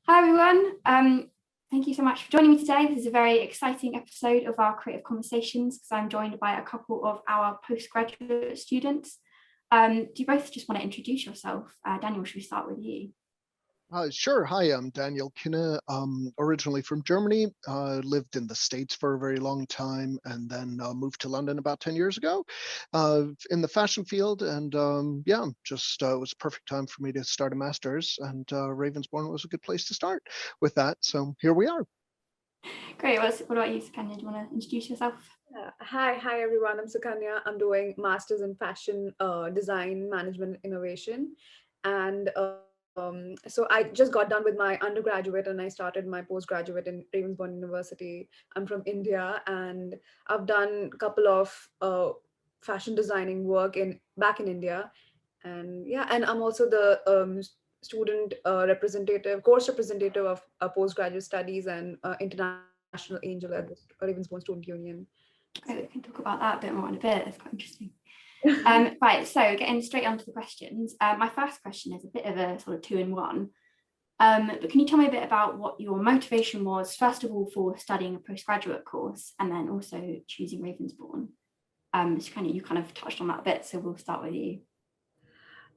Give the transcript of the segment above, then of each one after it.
Hi everyone, thank you so much for joining me today. This is a very exciting episode of our Creative Conversations because I'm joined by a couple of our postgraduate students. Do you both just want to introduce yourself? Daniel, should we start with you? Sure. Hi, I'm Daniel Kinne, originally from Germany, lived in the States for a very long time, and then moved to London about 10 years ago in the fashion field. And it was a perfect time for me to start a master's, and Ravensbourne was a good place to start with that. So here we are. Great. What about you, Sukanya? Do you want to introduce yourself? Hi everyone. I'm Sukanya. I'm doing Masters in Fashion Design Management Innovation, and so I just got done with my undergraduate and I started my postgraduate in Ravensbourne University. I'm from India, and I've done a couple of fashion designing work back in India, and and I'm also the student course representative of postgraduate studies and international angel at the Ravensbourne Student Union. Okay, we can talk about that a bit more in a bit. It's quite interesting. Right, so getting straight onto the questions. My first question is a bit of a sort of two-in-one. But can you tell me a bit about what your motivation was, first of all, for studying a postgraduate course, and then also choosing Ravensbourne? You kind of touched on that a bit, so we'll start with you.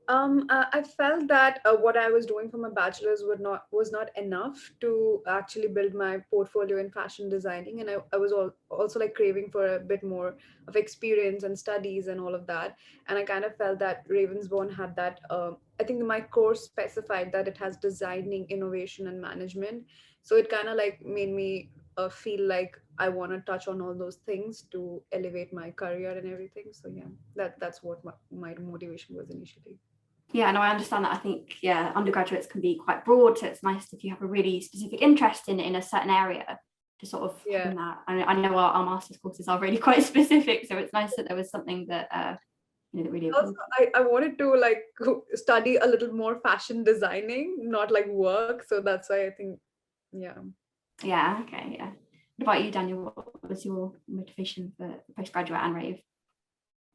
I felt that what I was doing for my bachelor's was not enough to actually build my portfolio in fashion designing, and I was also like craving for a bit more of experience and studies and all of that. And I kind of felt that Ravensbourne had that. I think my course specified that it has designing, innovation, and management, so it kind of like made me feel like I want to touch on all those things to elevate my career and everything. So yeah, that's what my motivation was initially. Yeah, no, I understand that. I think, yeah, undergraduates can be quite broad. So it's nice if you have a really specific interest in a certain area to sort of hone that. I know our master's courses are really quite specific. So it's nice that there was something that, that really also, I wanted to like study a little more fashion designing, not like work. So that's why I think, yeah. Yeah, okay, yeah. What about you, Daniel? What was your motivation for postgraduate and Rave?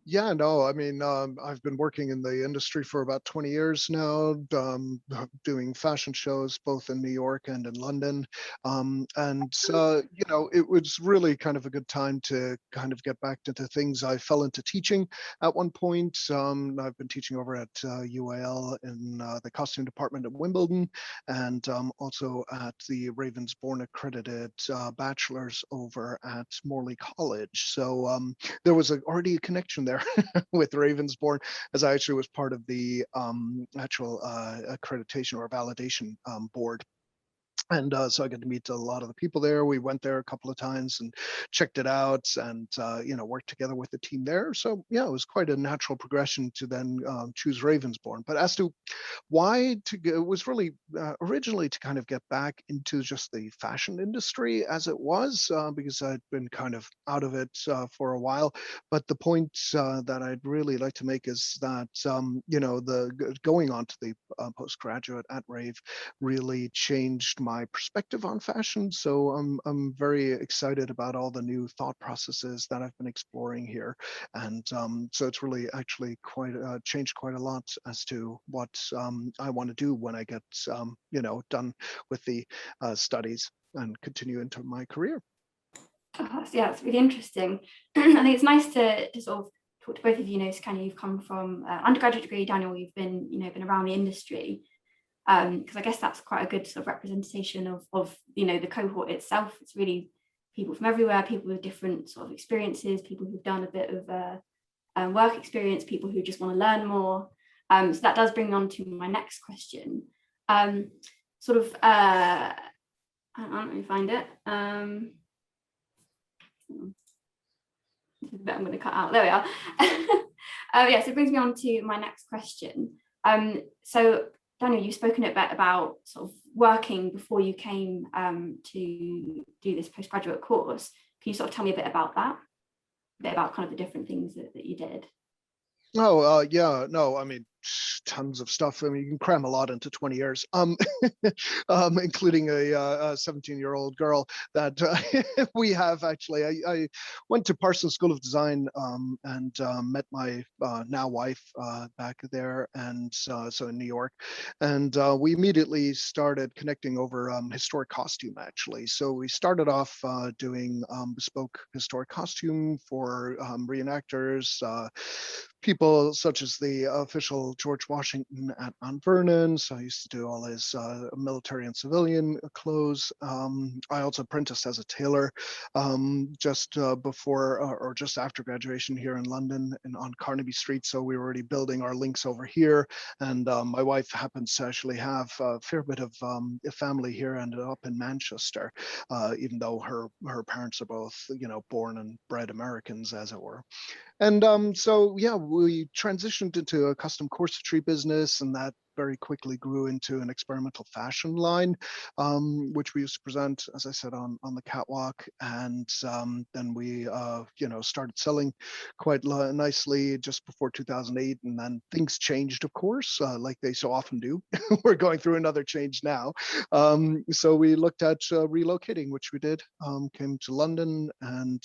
Yeah, no, I mean, I've been working in the industry for about 20 years now, doing fashion shows both in New York and in London. It was really kind of a good time to kind of get back into things. I fell into teaching at one point. I've been teaching over at UAL in the costume department at Wimbledon, and also at the Ravensbourne accredited bachelor's over at Morley College. So there was already a connection there with Ravensbourne, as I actually was part of the actual accreditation or validation board. And so I got to meet a lot of the people there. We went there a couple of times and checked it out and, worked together with the team there. So, yeah, it was quite a natural progression to then choose Ravensbourne. But as to why to go, it was really originally to kind of get back into just the fashion industry as it was, because I'd been kind of out of it for a while. But the point that I'd really like to make is that, the going on to the postgraduate at Rave really changed my perspective on fashion. So I'm very excited about all the new thought processes that I've been exploring here. And so it's really actually quite changed quite a lot as to what I want to do when I get, done with the studies and continue into my career. Yeah, it's really interesting. I think it's nice to sort of talk to both of you. You've come from undergraduate degree. Daniel, you've been around the industry. Because I guess that's quite a good sort of representation of the cohort itself. It's really people from everywhere, people with different sort of experiences, people who've done a bit of work experience, people who just want to learn more. So that does bring me on to my next question. Let me find it. I'm going to cut out. There we are. So it brings me on to my next question. So Daniel, you've spoken a bit about sort of working before you came to do this postgraduate course. Can you sort of tell me a bit about that? A bit about kind of the different things that you did? Oh, yeah, no, I mean, tons of stuff. I mean, you can cram a lot into 20 years, including a 17-year-old girl that we have actually. I went to Parsons School of Design and met my now wife back there, and so in New York, and we immediately started connecting over historic costume, actually. So we started off doing bespoke historic costume for reenactors, people such as the official George Washington at Mount Vernon. So I used to do all his military and civilian clothes. I also apprenticed as a tailor just before or just after graduation here in London and on Carnaby Street. So we were already building our links over here. And my wife happens to actually have a fair bit of a family here, ended up in Manchester, even though her parents are both, born and bred Americans, as it were. And so, yeah, we transitioned into a custom corsetry business, and that very quickly grew into an experimental fashion line, which we used to present, as I said, on the catwalk. And then we, started selling quite nicely just before 2008. And then things changed, of course, like they so often do. We're going through another change now. So we looked at relocating, which we did, came to London and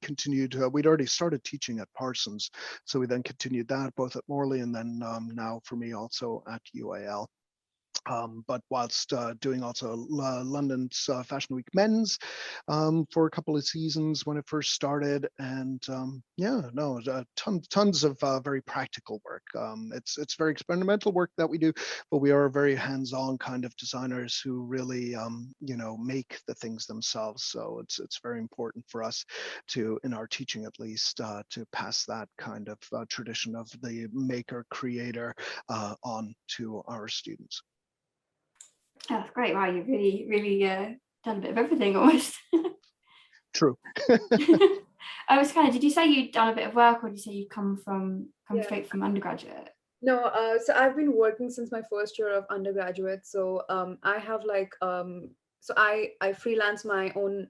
continued. We'd already started teaching at Parsons. So we then continued that both at Morley and then now for me also at UAL. But whilst doing also London's Fashion Week Men's for a couple of seasons when it first started, and tons of very practical work. It's very experimental work that we do, but we are very hands-on kind of designers who really make the things themselves. So it's very important for us to, in our teaching at least, to pass that kind of tradition of the maker creator on to our students. Oh, that's great. Wow, you've really done a bit of everything almost. True. I was did you say you'd done a bit of work, or did you say you'd come straight from undergraduate? No, so I've been working since my first year of undergraduate. So I have so I freelance my own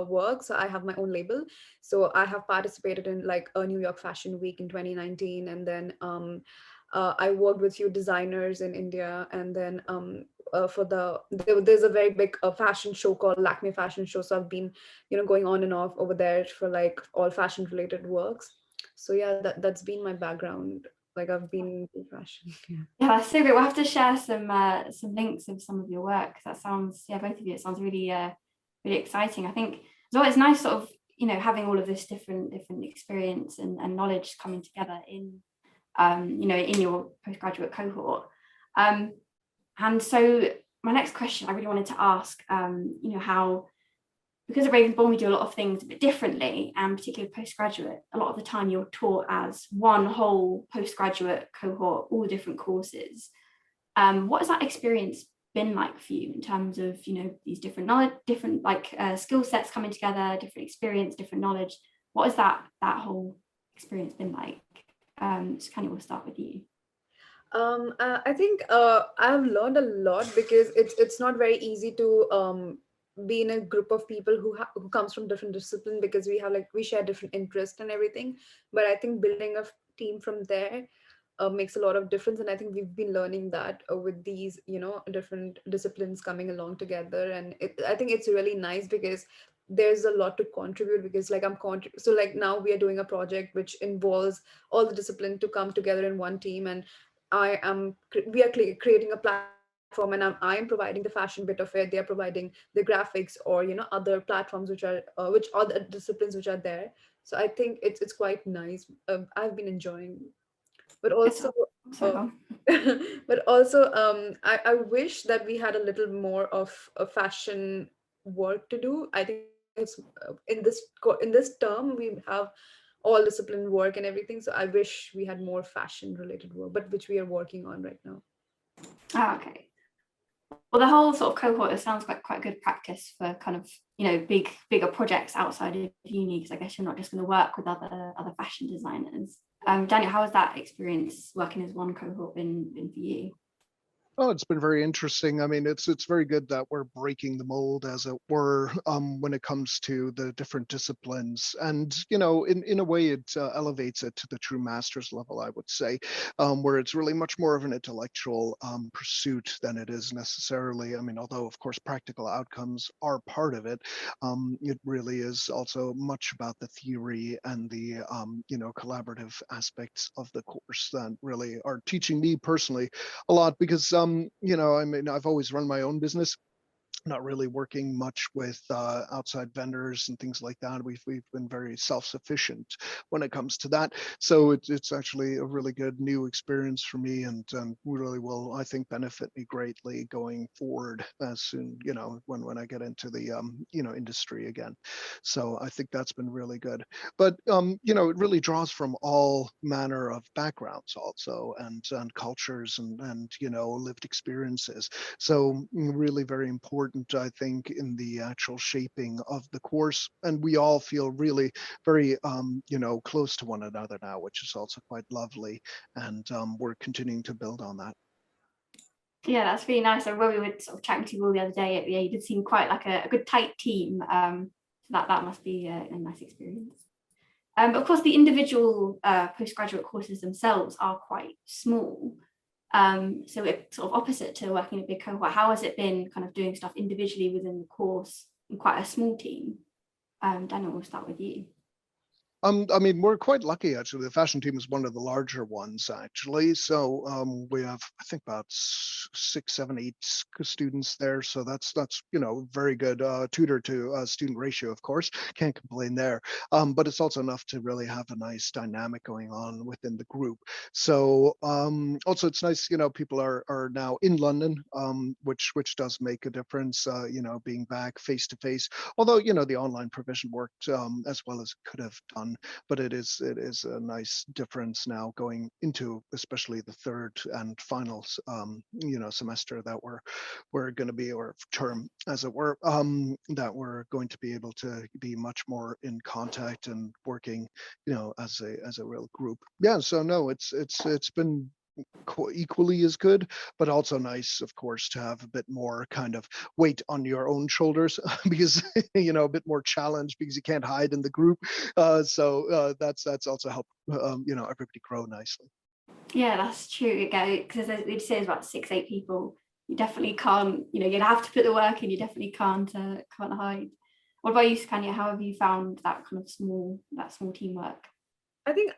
work. So I have my own label. So I have participated in like a New York Fashion Week in 2019, and then I worked with few designers in India, and then there's a very big fashion show called Lakme Fashion Show. So I've been going on and off over there for like all fashion related works. So yeah, that's been my background. Like I've been in fashion. Yeah, that's so great. We'll have to share some links of some of your work. That sounds, both of you, it sounds really really exciting. I think as well, it's nice sort of having all of this different experience and knowledge coming together in in your postgraduate cohort. And so my next question I really wanted to ask, how, because at Ravensbourne we do a lot of things a bit differently, and particularly postgraduate, a lot of the time you're taught as one whole postgraduate cohort, all the different courses. What has that experience been like for you in terms of these different knowledge, different skill sets coming together, different experience, different knowledge? What has that whole experience been like? So we'll start with you. I think I've learned a lot because it's not very easy to be in a group of people who comes from different discipline, because we share different interests and everything. But I think building a team from there makes a lot of difference, and I think we've been learning that with these different disciplines coming along together, and I think it's really nice because there's a lot to contribute, because so like now we are doing a project which involves all the discipline to come together in one team, and we are creating a platform, and I am providing the fashion bit of it. They are providing the graphics or other platforms which are the disciplines which are there. So I think it's quite nice. I've been enjoying, but also I wish that we had a little more of a fashion work to do. I think it's in this term we have all discipline work and everything. So I wish we had more fashion related work, but which we are working on right now. Oh, okay. Well, the whole sort of cohort, it sounds like quite good practice for kind of bigger projects outside of uni, because I guess you're not just going to work with other fashion designers. Daniel, how has that experience working as one cohort been for you? Oh, it's been very interesting. I mean, it's very good that we're breaking the mold, as it were, when it comes to the different disciplines, and in a way, it elevates it to the true master's level, I would say, where it's really much more of an intellectual pursuit than it is necessarily. I mean, although of course practical outcomes are part of it, it really is also much about the theory and the collaborative aspects of the course that really are teaching me personally a lot, because I mean, I've always run my own business, not really working much with outside vendors and things like that. We've been very self-sufficient when it comes to that. So it's actually a really good new experience for me, and really will, I think, benefit me greatly going forward as soon, when I get into the industry again. So I think that's been really good. But it really draws from all manner of backgrounds also, and cultures, and lived experiences. So really very important, I think, in the actual shaping of the course. And we all feel really very, close to one another now, which is also quite lovely. And we're continuing to build on that. Yeah, that's really nice. And when we were sort of chatting to you all the other day, yeah, you did seem quite like a good tight team. So that must be a nice experience. Of course, the individual postgraduate courses themselves are quite small. So it's sort of opposite to working in a big cohort. How has it been kind of doing stuff individually within the course in quite a small team? Daniel, we'll start with you. I mean, we're quite lucky actually. The fashion team is one of the larger ones actually. So we have, I think, about 6, 7, 8 students there. So that's very good tutor to student ratio. Of course, can't complain there. But it's also enough to really have a nice dynamic going on within the group. So also it's nice, people are now in London, which does make a difference. Being back face to face. Although the online provision worked as well as it could have done. But it is a nice difference now going into especially the third and final semester that we're going to be, or term as it were, that we're going to be able to be much more in contact and working as a real group. Yeah, so no, it's been equally as good, but also nice, of course, to have a bit more kind of weight on your own shoulders because a bit more challenge because you can't hide in the group. So that's also helped everybody grow nicely. Yeah, that's true. Because as we'd say, it's about 6, 8 people. You definitely can't. You'd have to put the work in. You definitely can't hide. What about you, Sukanya? How have you found that kind of small teamwork? I think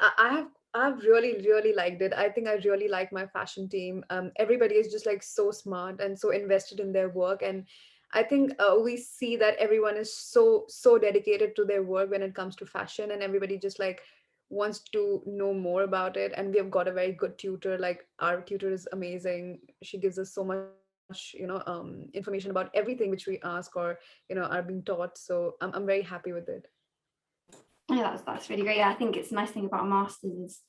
I've really liked it. I think I really like my fashion team. Everybody is just like so smart and so invested in their work, and I think we see that everyone is so dedicated to their work when it comes to fashion, and everybody just like wants to know more about it. And we have got a very good tutor. Like our tutor is amazing. She gives us so much information about everything which we ask or are being taught. So I'm very happy with it. Yeah, that's really great. Yeah, I think it's a nice thing about a master's is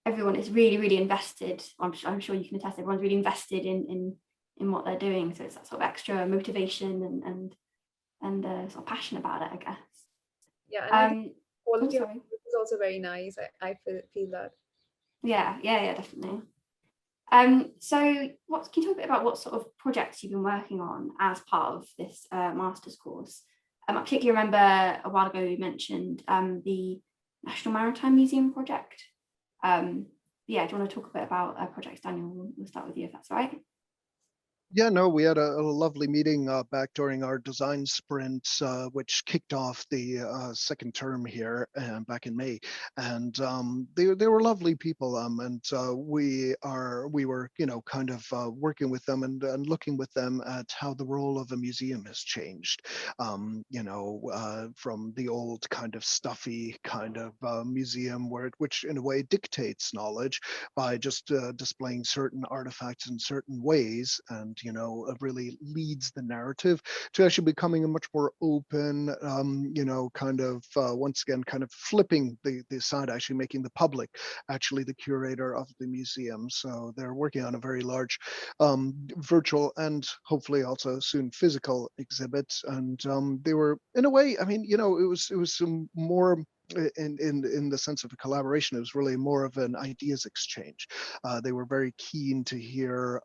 everyone is really, really invested. I'm sure you can attest. Everyone's really invested in what they're doing. So it's that sort of extra motivation and sort of passion about it, I guess. Yeah, and I think quality of Sorry. work is also very nice. I feel that. Yeah, definitely. So what can you talk a bit about what sort of projects you've been working on as part of this master's course? I particularly remember a while ago you mentioned the National Maritime Museum project. Yeah, do you want to talk a bit about projects, Daniel? We'll start with you if that's all right. Yeah, no, we had a lovely meeting back during our design sprint, which kicked off the second term here back in May, and they were lovely people, and we were kind of working with them and looking with them at how the role of a museum has changed, from the old kind of stuffy kind of museum which in a way dictates knowledge by just displaying certain artifacts in certain ways, and really leads the narrative to actually becoming a much more open, kind of once again kind of flipping the side, actually making the public actually the curator of the museum. So they're working on a very large virtual and hopefully also soon physical exhibit, and they were in a way, I mean, it was some more in the sense of a collaboration. It was really more of an ideas exchange. They were very keen to hear,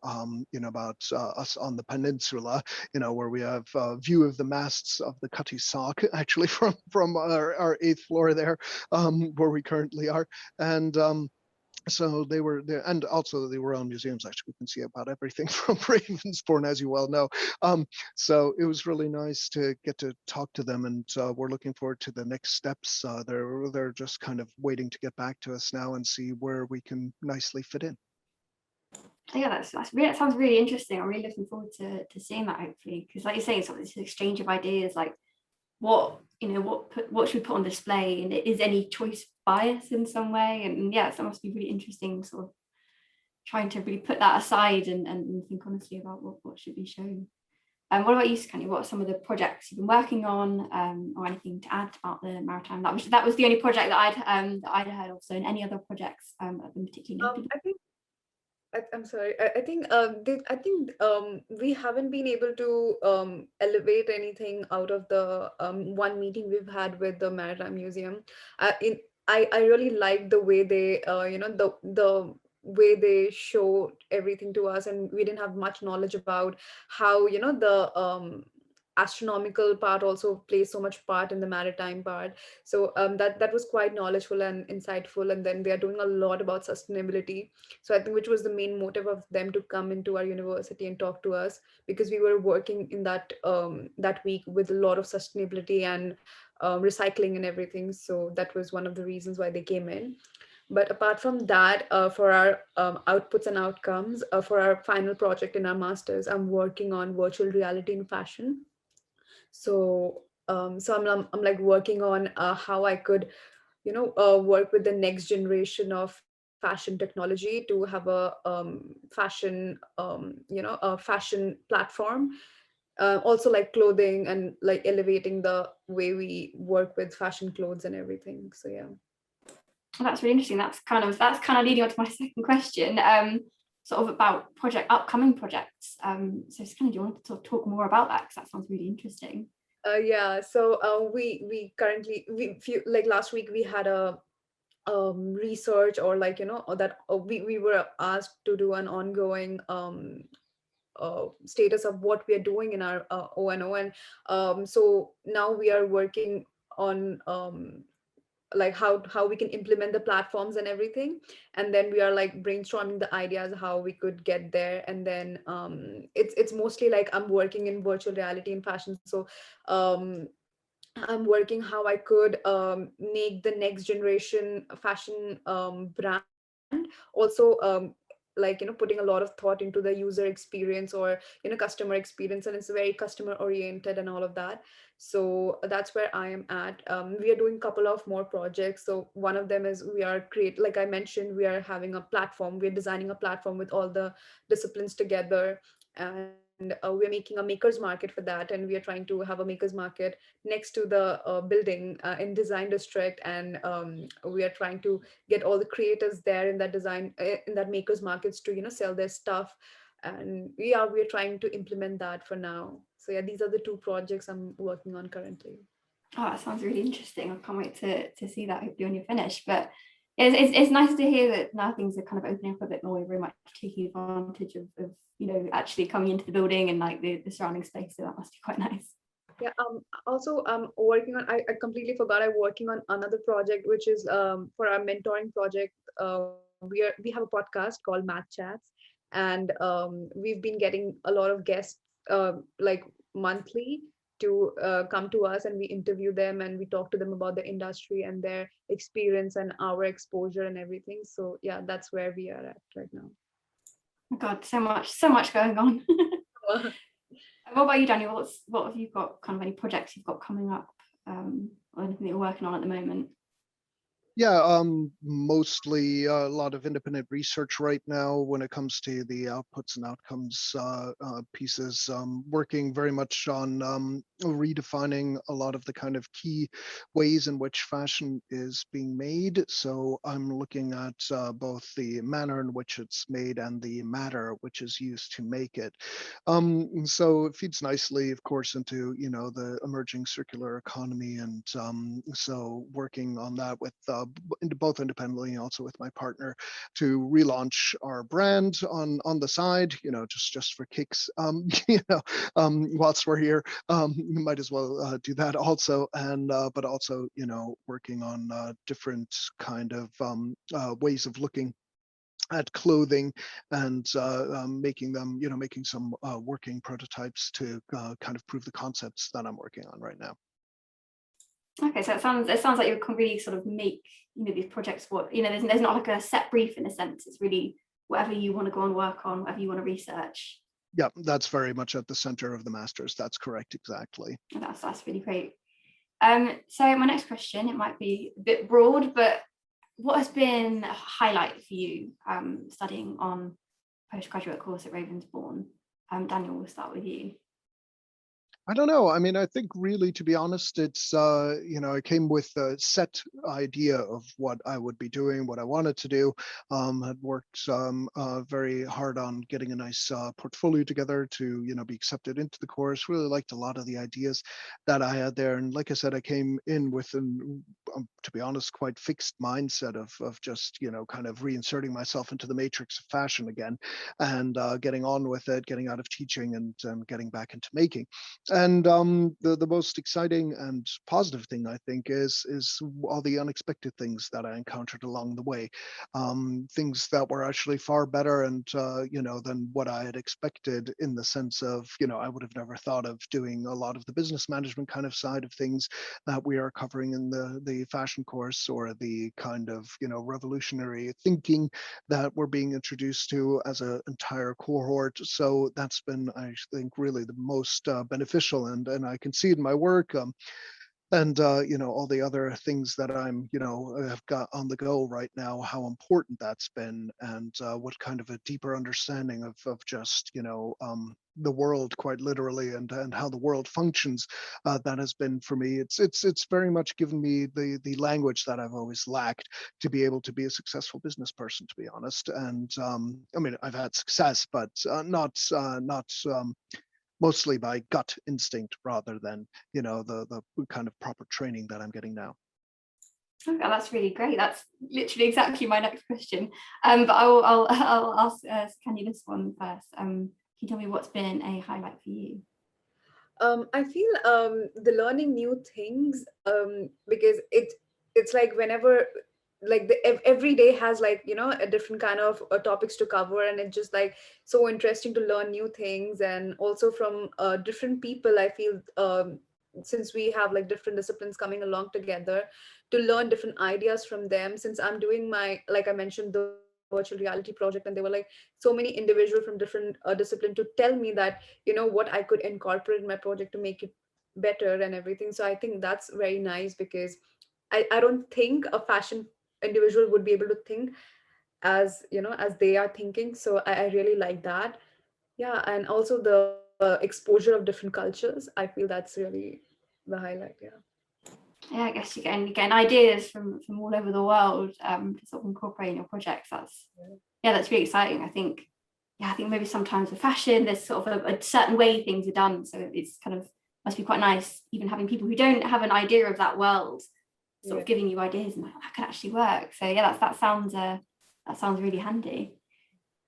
about us on the peninsula, where we have a view of the masts of the Cutty Sock, actually from our 8th floor there, where we currently are. And so they were there, and also they were on museums. Actually, we can see about everything from Ravensbourne, as you well know. So it was really nice to get to talk to them, and we're looking forward to the next steps. They're just kind of waiting to get back to us now and see where we can nicely fit in. Yeah, that's really, that sounds really interesting. I'm really looking forward to seeing that, hopefully, because like you say, it's sort of this exchange of ideas, like what should we put on display, and is any choice bias in some way? And yeah, so that must be really interesting, sort of trying to really put that aside and think honestly about what should be shown. What about you, Sukanya? What are some of the projects you've been working on, or anything to add about the maritime? That was the only project that I'd heard of. So, in any other projects that have been particularly noted? I'm sorry. I think we haven't been able to elevate anything out of the one meeting we've had with the Maritime Museum. I really like the way they the way they showed everything to us, and we didn't have much knowledge about how the astronomical part also plays so much part in the maritime part. So that was quite knowledgeful and insightful. And then they are doing a lot about sustainability, so I think which was the main motive of them to come into our university and talk to us, because we were working in that week with a lot of sustainability and recycling and everything. So that was one of the reasons why they came in. But apart from that, for our outputs and outcomes, for our final project in our masters, I'm working on virtual reality in fashion. So I'm like working on how I could work with the next generation of fashion technology to have a fashion platform, also like clothing, and like elevating the way we work with fashion clothes and everything. So yeah. Well, that's really interesting. That's kind of leading on to my second question, sort of about upcoming projects. So Sukanya, do you want to sort of talk more about that, because that sounds really interesting? Yeah. So we currently like last week we had a research, or like or that we were asked to do an ongoing status of what we are doing in our ONO. And so now we are working on like how we can implement the platforms and everything. And then we are like brainstorming the ideas how we could get there. And then it's mostly like I'm working in virtual reality in fashion. So um I'm working how I could make the next generation fashion brand also like putting a lot of thought into the user experience, or customer experience, and it's very customer oriented and all of that. So that's where I am at. We are doing a couple of more projects. So one of them is we are like I mentioned, we are having a platform. We're designing a platform with all the disciplines together, and we're making a makers market for that. And we are trying to have a makers market next to the building in design district. And we are trying to get all the creators there in that design in that makers markets to sell their stuff. And we're trying to implement that for now. So yeah, these are the two projects I'm working on currently. Oh, that sounds really interesting. I can't wait to see that, hopefully when you're finished. But it's nice to hear that now things are kind of opening up a bit more. We're very much taking advantage of actually coming into the building and like the surrounding space. So that must be quite nice. Yeah. Also, I'm working on. I completely forgot. I'm working on another project, which is for our mentoring project. We have a podcast called Math Chats, and we've been getting a lot of guests like monthly to come to us, and we interview them and we talk to them about the industry and their experience and our exposure and everything. So yeah, that's where we are at right now. Oh God, so much going on. What about you, Daniel? What have you got, kind of any projects you've got coming up, or anything that you're working on at the moment? Yeah, mostly a lot of independent research right now when it comes to the outputs and outcomes pieces, working very much on redefining a lot of the kind of key ways in which fashion is being made. So I'm looking at both the manner in which it's made and the matter which is used to make it. So it feeds nicely, of course, into, the emerging circular economy. And so working on that with both independently and also with my partner to relaunch our brand on the side, just for kicks, whilst we're here, you might as well do that also. And but also, working on different kind of ways of looking at clothing and making them, making some working prototypes to kind of prove the concepts that I'm working on right now. Okay, so it sounds like you can really sort of make, these projects there's not like a set brief in a sense. It's really whatever you want to go and work on, whatever you want to research. Yeah, that's very much at the center of the masters. That's correct, exactly. That's really great. So my next question, it might be a bit broad, but what has been a highlight for you studying on postgraduate course at Ravensbourne? Daniel, we'll start with you. I don't know. I mean, I think really, to be honest, it's, I came with a set idea of what I would be doing, what I wanted to do. Had worked very hard on getting a nice portfolio together to, be accepted into the course. Really liked a lot of the ideas that I had there. And like I said, I came in with an, to be honest, quite fixed mindset of just, kind of reinserting myself into the matrix of fashion again and getting on with it, getting out of teaching and getting back into making. And the most exciting and positive thing, I think, is all the unexpected things that I encountered along the way, things that were actually far better and than what I had expected, in the sense of, I would have never thought of doing a lot of the business management kind of side of things that we are covering in the fashion course, or the kind of revolutionary thinking that we're being introduced to as an entire cohort. So that's been, I think, really the most beneficial, and I can see it in my work, and all the other things that I'm have got on the go right now, how important that's been, and what kind of a deeper understanding of just the world, quite literally, and how the world functions, that has been for me. It's very much given me the language that I've always lacked to be able to be a successful business person, to be honest. And I mean, I've had success, but not mostly by gut instinct rather than the kind of proper training that I'm getting now. Okay, that's really great. That's literally exactly my next question. But I'll ask Sukanya this one first. Can you tell me what's been a highlight for you? I feel the learning new things, because it's like whenever, like every day has, like, a different kind of topics to cover, and it's just like so interesting to learn new things, and also from different people. I feel, since we have like different disciplines coming along together, to learn different ideas from them. Since I'm doing my, like I mentioned, the virtual reality project, and there were like so many individuals from different discipline to tell me that what I could incorporate in my project to make it better and everything. So I think that's very nice, because I don't think a fashion individual would be able to think as as they are thinking. So I really like that. Yeah, and also the exposure of different cultures. I feel that's really the highlight. Yeah, I guess you're getting ideas from all over the world to sort of incorporate in your projects. That's really exciting. I think maybe sometimes with fashion, there's sort of a certain way things are done. So it's kind of must be quite nice, even having people who don't have an idea of that world sort of giving you ideas and like, that could actually work. So that sounds really handy.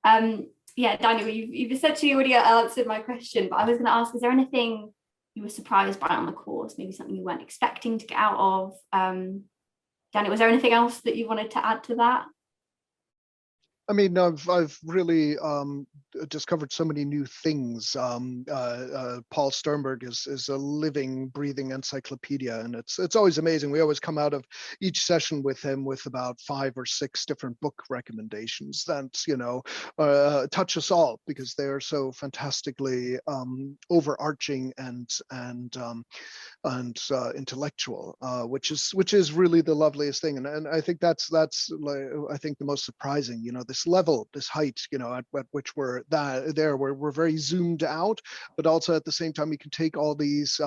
Daniel, you've essentially already answered my question, but I was going to ask, is there anything you were surprised by on the course, maybe something you weren't expecting to get out of? Daniel, was there anything else that you wanted to add to that? I mean, I've really discovered so many new things. Paul Sternberg is a living, breathing encyclopedia, and it's always amazing. We always come out of each session with him with about 5 or 6 different book recommendations that touch us all, because they are so fantastically overarching and intellectual, which is really the loveliest thing. And I think that's like, I think the most surprising, this level, this height, at which we're there, where we're very zoomed out, but also at the same time, you can take all these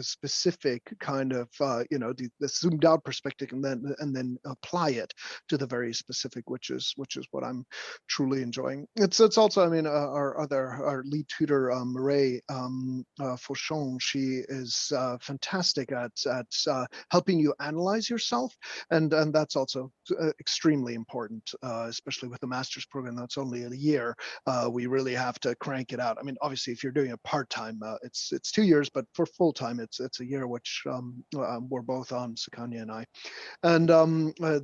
specific kind of, the zoomed out perspective, and then apply it to the very specific, which is what I'm truly enjoying. It's also, I mean, our lead tutor, Mireille Fauchon, she is fantastic at helping you analyze yourself, and that's also extremely important, especially with the master's program that's only a year. We really have to crank it out. I mean, obviously, if you're doing it part-time, it's 2 years, but for full-time, it's a year, which we're both on, Sukanya and I. And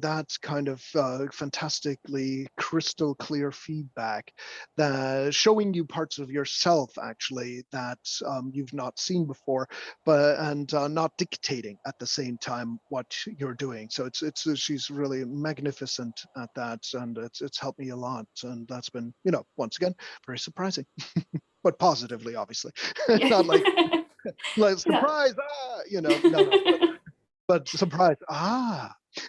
that's kind of fantastically crystal clear feedback, that showing you parts of yourself actually that you've not seen before, and not dictating at the same time what you're doing. So she's really magnificent at that, and it's helped me a lot, and that's been, once again, very surprising, but positively, obviously. Not like Yeah. surprise, no, but surprise,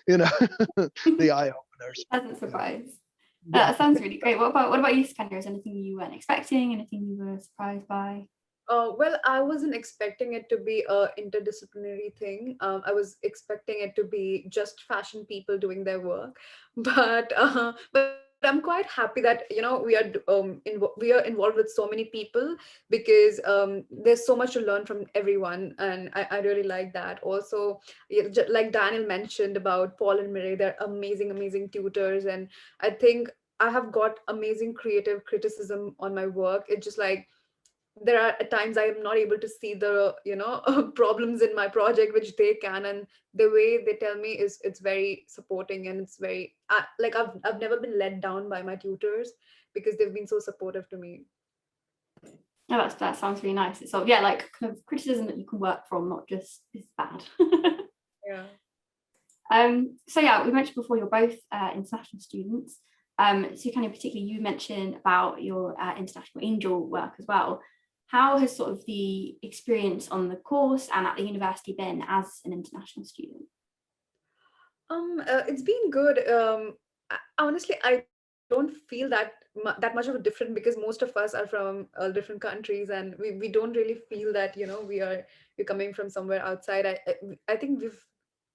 the eye openers. Pleasant surprise. Yeah. That sounds really great. What about you, Sukanya? Is there anything you weren't expecting? Anything you were surprised by? Well, I wasn't expecting it to be a interdisciplinary thing. I was expecting it to be just fashion people doing their work, but I'm quite happy that we are involved with so many people, because there's so much to learn from everyone, and I really like that. Also, like Daniel mentioned about Paul and Mireille, they're amazing, amazing tutors, and I think I have got amazing creative criticism on my work. It's just like there are at times I am not able to see the problems in my project, which they can, and the way they tell me is it's very supporting, and it's very like I've never been let down by my tutors, because they've been so supportive to me. Oh, that sounds really nice. It's sort of, like kind of criticism that you can work from, not just is bad. Yeah. So yeah, we mentioned before you're both international students. So kind of particularly you mentioned about your international angel work as well. How has sort of the experience on the course and at the university been as an international student? It's been good. Honestly, I don't feel that much of a difference, because most of us are from different countries, and we don't really feel that we're coming from somewhere outside. I think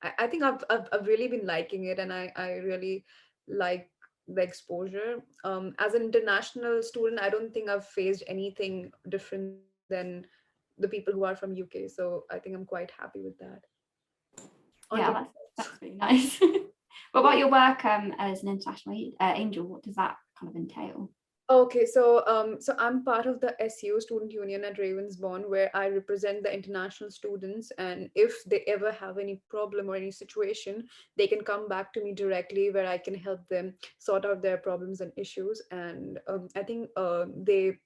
I think I've really been liking it, and I really like the exposure. As an international student, I don't think I've faced anything different than the people who are from UK. So I think I'm quite happy with that. On to Yeah, that's really nice. What about your work as an international angel? What does that kind of entail? Okay, so I'm part of the SU Student Union at Ravensbourne, where I represent the international students, and if they ever have any problem or any situation, they can come back to me directly, where I can help them sort out their problems and issues. And I think they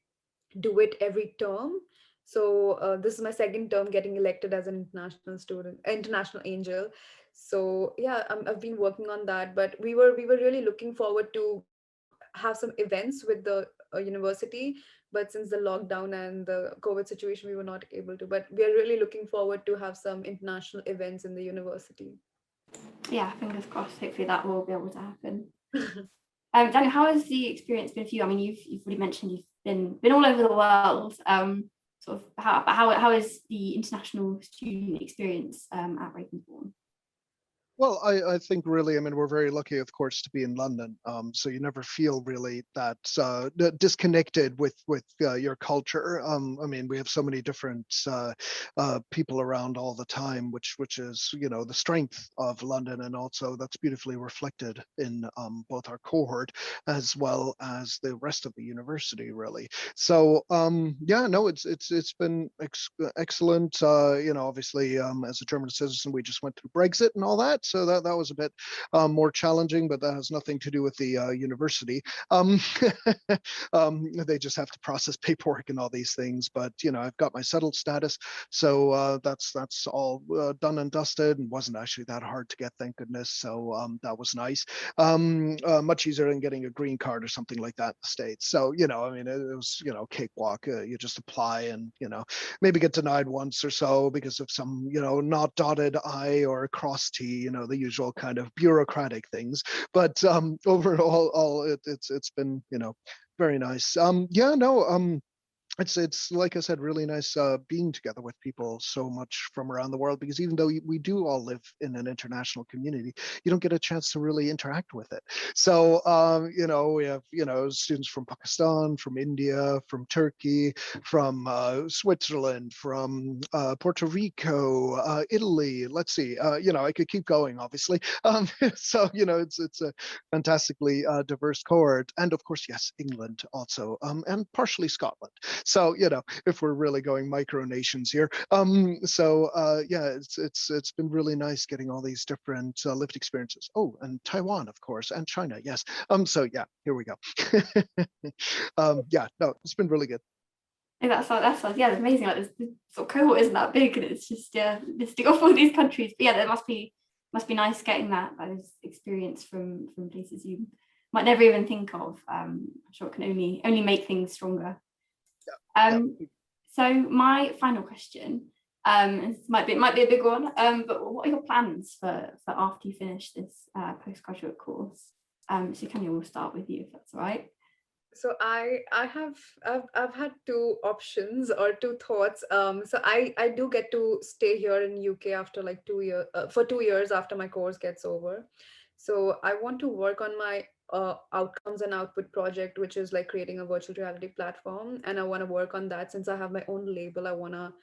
do it every term. So this is my second term getting elected as an international angel. So yeah, I've been working on that, but we were really looking forward to have some events with the university, but since the lockdown and the COVID situation, we were not able to. But we are really looking forward to have some international events in the university. Yeah, fingers crossed. Hopefully that will be able to happen. Daniel, how has the experience been for you? I mean, you've already mentioned you've been all over the world. Sort of how is the international student experience at Ravensbourne? Well, I think really, I mean, we're very lucky, of course, to be in London. So you never feel really that disconnected with your culture. I mean, we have so many different people around all the time, which is the strength of London, and also that's beautifully reflected in both our cohort as well as the rest of the university, really. So yeah, no, it's been excellent. Obviously, as a German citizen, we just went through Brexit and all that. So that was a bit more challenging, but that has nothing to do with the university. They just have to process paperwork and all these things. But I've got my settled status, so that's all done and dusted, and wasn't actually that hard to get, thank goodness. So that was nice. Much easier than getting a green card or something like that in the States. So I mean, it was cakewalk. You just apply and maybe get denied once or so because of some not dotted I or cross T, the usual kind of bureaucratic things. But overall, it's been very nice. Yeah, no. It's like I said, really nice being together with people so much from around the world, because even though we do all live in an international community, you don't get a chance to really interact with it. So we have students from Pakistan, from India, from Turkey, from Switzerland, from Puerto Rico, Italy. Let's see, I could keep going, obviously. So it's a fantastically diverse cohort, and of course, yes, England also, and partially Scotland. So if we're really going micronations here, yeah, it's been really nice getting all these different lived experiences. Oh, and Taiwan, of course, and China, yes. So yeah, here we go. Yeah, no, it's been really good. Yeah, that sounds yeah, amazing. Like the sort of cohort isn't that big, and it's just listing off all these countries. But yeah, there must be nice getting those experience from places you might never even think of. I'm sure it can only make things stronger. Yeah. So my final question, this might be a big one, but what are your plans for after you finish this postgraduate course? So we'll start with you, if that's all right. So I've had two options or two thoughts. So I do get to stay here in UK after like 2 years, for 2 years after my course gets over. So I want to work on my outcomes and output project, which is like creating a virtual reality platform, and I want to work on that. Since I have my own label, I want to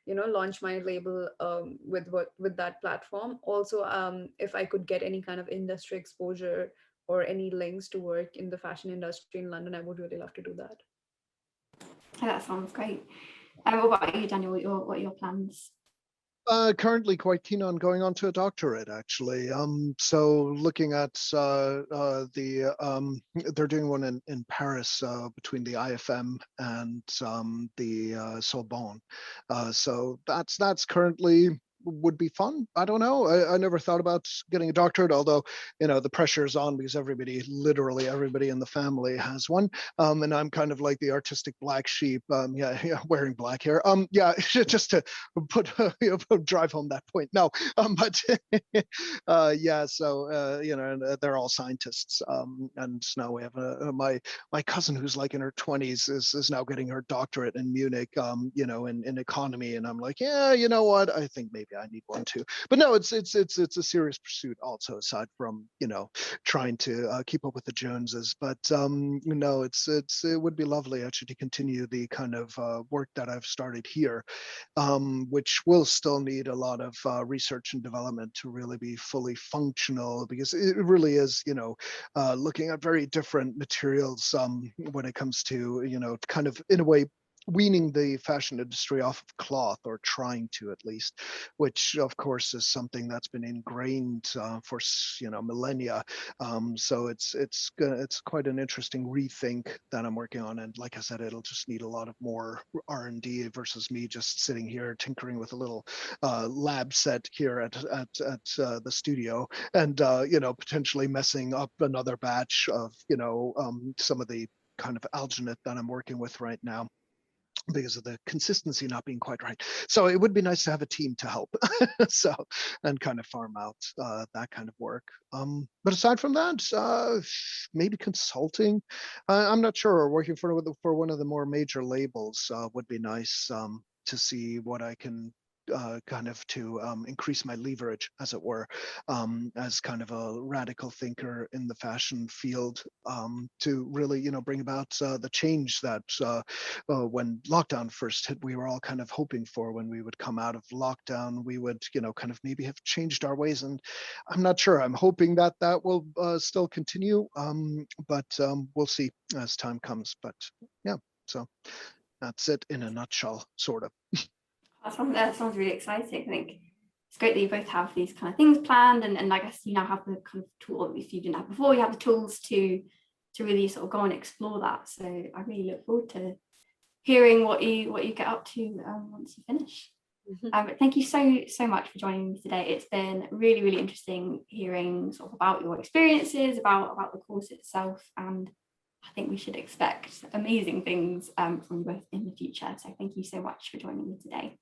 launch my label with that platform. Also, if I could get any kind of industry exposure or any links to work in the fashion industry in London, I would really love to do that. Oh, that sounds great. What about you, Daniel? What are your plans? Currently quite keen on going on to a doctorate, actually. So looking at they're doing one in Paris between the IFM and the Sorbonne. So that's currently would be fun. I don't know. I never thought about getting a doctorate, although the pressure is on because literally everybody in the family has one. And I'm kind of like the artistic black sheep. Yeah, wearing black hair. Yeah, just to put drive home that point. No, but yeah. So and they're all scientists. And now we have my cousin who's like in her 20s is now getting her doctorate in Munich. In economy, and I'm like, yeah, you know what? I think maybe I need one too. But no, it's a serious pursuit also, aside from trying to keep up with the Joneses. But it would be lovely actually to continue the kind of work that I've started here, which will still need a lot of research and development to really be fully functional, because it really is looking at very different materials when it comes to kind of in a way weaning the fashion industry off of cloth, or trying to at least, which of course is something that's been ingrained for millennia. So it's quite an interesting rethink that I'm working on, and like I said, it'll just need a lot of more R&D versus me just sitting here tinkering with a little lab set here at the studio, and potentially messing up another batch of some of the kind of alginate that I'm working with right now, because of the consistency not being quite right. So it would be nice to have a team to help. So, and kind of farm out that kind of work. But aside from that, maybe consulting. I'm not sure. Working for one of the more major labels would be nice to see what I can kind of to increase my leverage, as it were, as kind of a radical thinker in the fashion field, to really, bring about the change that when lockdown first hit, we were all kind of hoping for. When we would come out of lockdown, we would, kind of maybe have changed our ways. And I'm not sure. I'm hoping that will still continue, but we'll see as time comes. But yeah, so that's it in a nutshell, sort of. That sounds really exciting. I think it's great that you both have these kind of things planned, and I guess you now have the kind of tool, if you didn't have before, you have the tools to really sort of go and explore that. So I really look forward to hearing what you get up to once you finish. But thank you so much for joining me today. It's been really, really interesting hearing sort of about your experiences, about the course itself, and I think we should expect amazing things from you both in the future. So thank you so much for joining me today.